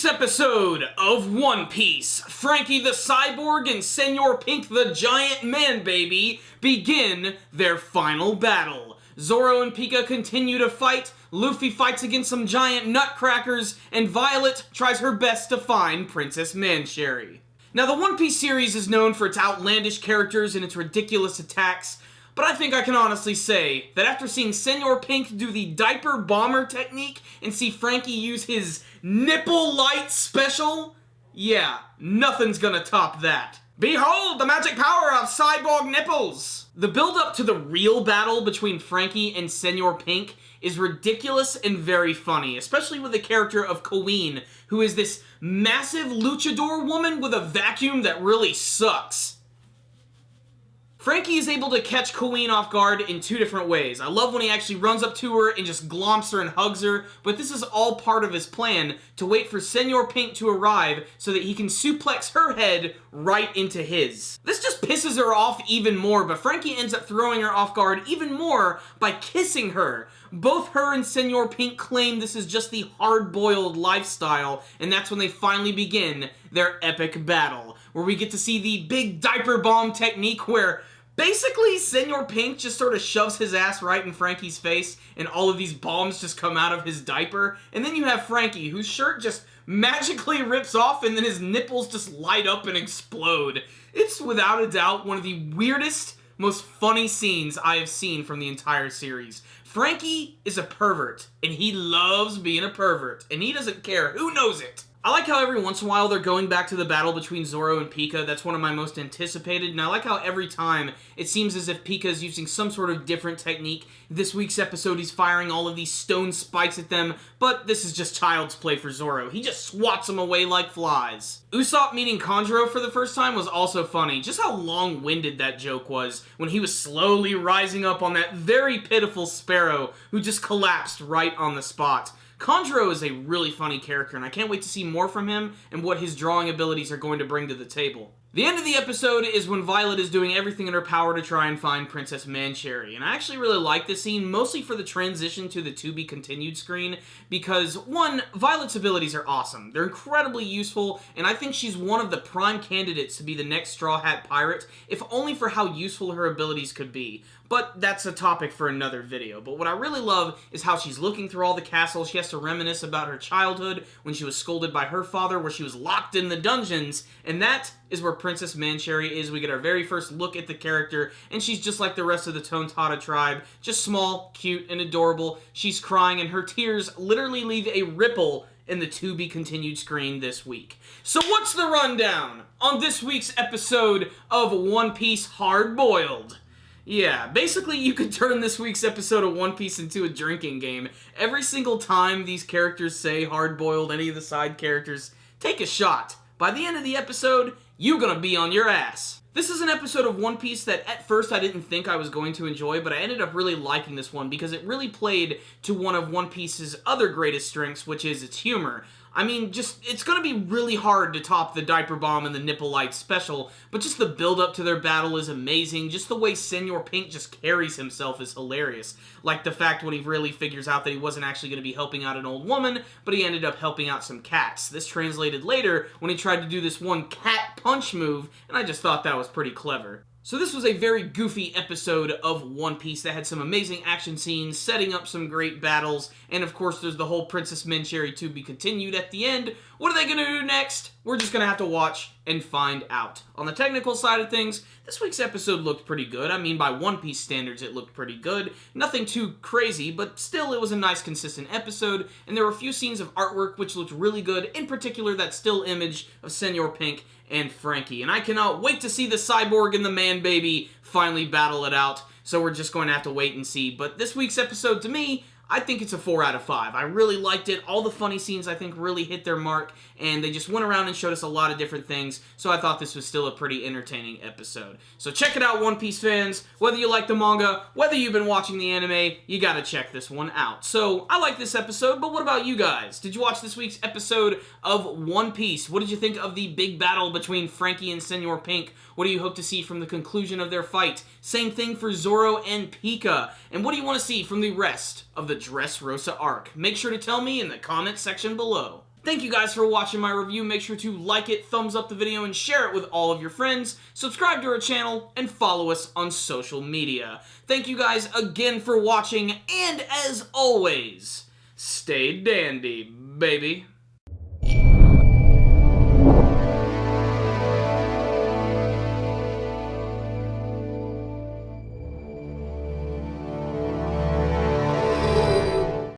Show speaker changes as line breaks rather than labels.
week's episode of One Piece, Franky the Cyborg and Senor Pink the Giant Man-Baby begin their final battle. Zoro and Pika continue to fight, Luffy fights against some giant nutcrackers, and Violet tries her best to find Princess Mancherry. Now, the One Piece series is known for its outlandish characters and its ridiculous attacks, but I think I can honestly say that after seeing Senor Pink do the diaper bomber technique and see Franky use his nipple light special, yeah, nothing's gonna top that. Behold the magic power of cyborg nipples! The build-up to the real battle between Franky and Senor Pink is ridiculous and very funny, especially with the character of Queen, who is this massive luchador woman with a vacuum that really sucks. Franky is able to catch Queen off guard in two different ways. I love when he actually runs up to her and just glomps her and hugs her, but this is all part of his plan to wait for Senor Pink to arrive so that he can suplex her head right into his. This just pisses her off even more, but Franky ends up throwing her off guard even more by kissing her. Both her and Senor Pink claim this is just the hard-boiled lifestyle, and that's when they finally begin their epic battle, where we get to see the big diaper bomb technique where basically, Senor Pink just sort of shoves his ass right in Franky's face, and all of these bombs just come out of his diaper. And then you have Franky, whose shirt just magically rips off, and then his nipples just light up and explode. It's without a doubt one of the weirdest, most funny scenes I have seen from the entire series. Franky is a pervert, and he loves being a pervert, and he doesn't care who knows it. I like how every once in a while they're going back to the battle between Zoro and Pika. That's one of my most anticipated, and I like how every time it seems as if Pika is using some sort of different technique. This week's episode, he's firing all of these stone spikes at them, but this is just child's play for Zoro. He just swats them away like flies. Usopp meeting Kanjuro for the first time was also funny. Just how long-winded that joke was when he was slowly rising up on that very pitiful sparrow who just collapsed right on the spot. Kanjuro is a really funny character, and I can't wait to see more from him and what his drawing abilities are going to bring to the table. The end of the episode is when Violet is doing everything in her power to try and find Princess Mancherry, and I actually really like this scene, mostly for the transition to the to be continued screen, because, one, Violet's abilities are awesome. They're incredibly useful, and I think she's one of the prime candidates to be the next Straw Hat Pirate, if only for how useful her abilities could be. But that's a topic for another video. But what I really love is how she's looking through all the castles. She has to reminisce about her childhood when she was scolded by her father, where she was locked in the dungeons, and that is where Princess Mancherry is. We get our very first look at the character, and she's just like the rest of the Tontada tribe, just small, cute, and adorable. She's crying, and her tears literally leave a ripple in the to-be-continued screen this week. So what's the rundown on this week's episode of One Piece Hard Boiled? Yeah, basically you could turn this week's episode of One Piece into a drinking game. Every single time these characters say hard-boiled, any of the side characters, take a shot. By the end of the episode, you're gonna be on your ass. This is an episode of One Piece that at first I didn't think I was going to enjoy, but I ended up really liking this one because it really played to one of One Piece's other greatest strengths, which is its humor. I mean, it's gonna be really hard to top the diaper bomb and the nipple light special, but just the build-up to their battle is amazing. Just the way Senor Pink just carries himself is hilarious. Like the fact when he really figures out that he wasn't actually gonna be helping out an old woman, but he ended up helping out some cats. This translated later when he tried to do this one cat punch move, and I just thought that was pretty clever. So this was a very goofy episode of One Piece that had some amazing action scenes, setting up some great battles, and of course there's the whole Princess Mancherry to be continued at the end. What are they gonna do next? We're just gonna have to watch and find out. On the technical side of things, this week's episode looked pretty good. I mean, by One Piece standards, it looked pretty good. Nothing too crazy, but still it was a nice, consistent episode, and there were a few scenes of artwork which looked really good, in particular that still image of Senor Pink and Franky. And I cannot wait to see the Cyborg and the Man-Baby finally battle it out, so we're just going to have to wait and see. But this week's episode, to me, I think it's a 4 out of 5. I really liked it. All the funny scenes, I think, really hit their mark, and they just went around and showed us a lot of different things, so I thought this was still a pretty entertaining episode. So check it out, One Piece fans. Whether you like the manga, whether you've been watching the anime, you gotta check this one out. So, I like this episode, but what about you guys? Did you watch this week's episode of One Piece? What did you think of the big battle between Franky and Senor Pink? What do you hope to see from the conclusion of their fight? Same thing for Zoro and Pika. And what do you want to see from the rest of the Dressrosa arc? Make sure to tell me in the comment section below. Thank you guys for watching my review. Make sure to like it, thumbs up the video, and share it with all of your friends. Subscribe to our channel, and follow us on social media. Thank you guys again for watching, and as always, stay dandy, baby.